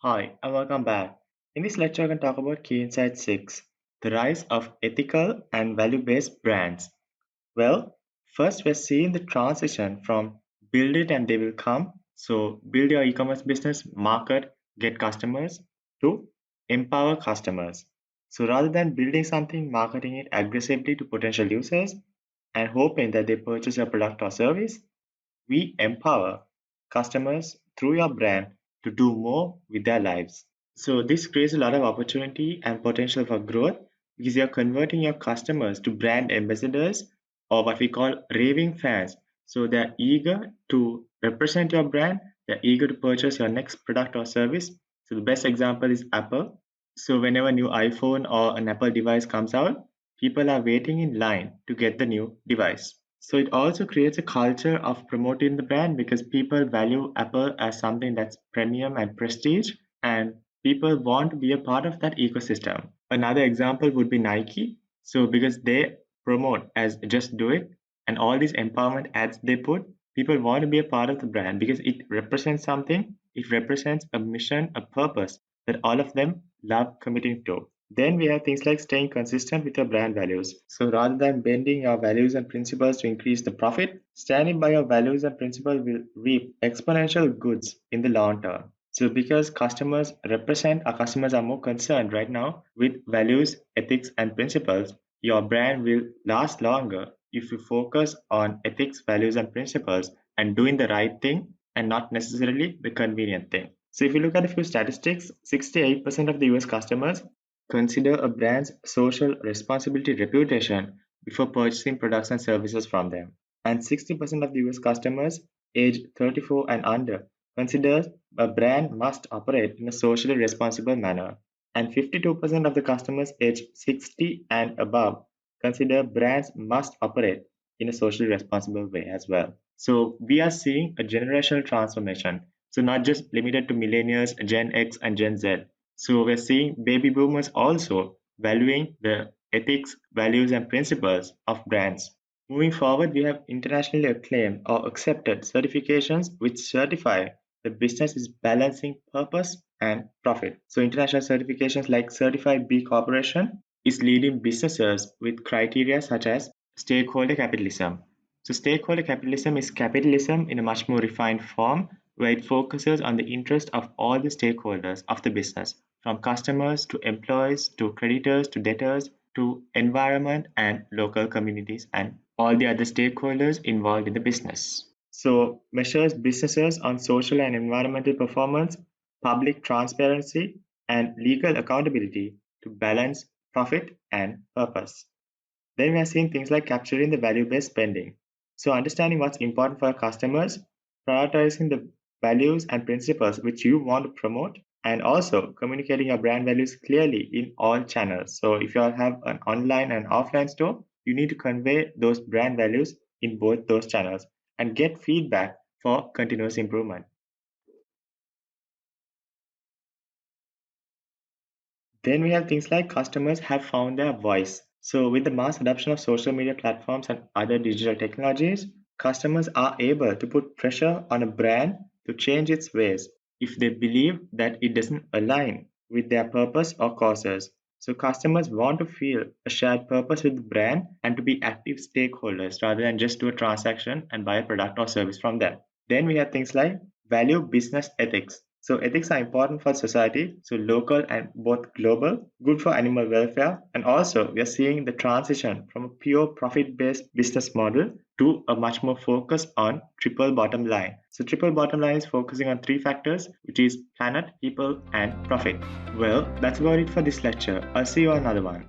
Hi, and welcome back. In this lecture, I'm going to talk about Key Insight 6, the rise of ethical and value-based brands. Well, first we're seeing the transition from build it and they will come. So build your e-commerce business, market, get customers, to empower customers. So rather than building something, marketing it aggressively to potential users and hoping that they purchase your product or service, we empower customers through your brand to do more with their lives. So this creates a lot of opportunity and potential for growth because you're converting your customers to brand ambassadors or what we call raving fans. So they're eager to represent your brand, they're eager to purchase your next product or service. So the best example is Apple. So whenever a new iPhone or an Apple device comes out, people are waiting in line to get the new device. So it also creates a culture of promoting the brand because people value Apple as something that's premium and prestige, and people want to be a part of that ecosystem. Another example would be Nike. So because they promote as just do it and all these empowerment ads they put, people want to be a part of the brand because it represents something, it represents a mission, a purpose that all of them love committing to. Then we have things like staying consistent with your brand values. So rather than bending your values and principles to increase the profit, standing by your values and principles will reap exponential goods in the long term. So because our customers are more concerned right now with values, ethics, and principles, your brand will last longer if you focus on ethics, values, and principles and doing the right thing and not necessarily the convenient thing. So if you look at a few statistics, 68% of the US customers consider a brand's social responsibility reputation before purchasing products and services from them. And 60% of the US customers aged 34 and under consider a brand must operate in a socially responsible manner. And 52% of the customers aged 60 and above consider brands must operate in a socially responsible way as well. So we are seeing a generational transformation. So not just limited to millennials, Gen X, and Gen Z. So we're seeing baby boomers also valuing the ethics, values, and principles of brands. Moving forward, we have internationally acclaimed or accepted certifications which certify the business is balancing purpose and profit. So international certifications like Certified B Corporation is leading businesses with criteria such as stakeholder capitalism. So stakeholder capitalism is capitalism in a much more refined form where it focuses on the interest of all the stakeholders of the business, from customers to employees to creditors to debtors to environment and local communities and all the other stakeholders involved in the business. So measures businesses on social and environmental performance, public transparency, and legal accountability to balance profit and purpose. Then we are seeing things like capturing the value-based spending. So understanding what's important for our customers, prioritizing the values and principles which you want to promote, and also communicating your brand values clearly in all channels. So if you have an online and offline store, you need to convey those brand values in both those channels and get feedback for continuous improvement. Then we have things like customers have found their voice. So, with the mass adoption of social media platforms and other digital technologies, customers are able to put pressure on a brand to change its ways if they believe that it doesn't align with their purpose or causes. So, customers want to feel a shared purpose with the brand and to be active stakeholders rather than just do a transaction and buy a product or service from them. Then we have things like value business ethics. So ethics are important for society, so local and both global, good for animal welfare, and also we are seeing the transition from a pure profit-based business model to a much more focus on triple bottom line. So triple bottom line is focusing on three factors, which is planet, people, and profit. Well, that's about it for this lecture. I'll see you on another one.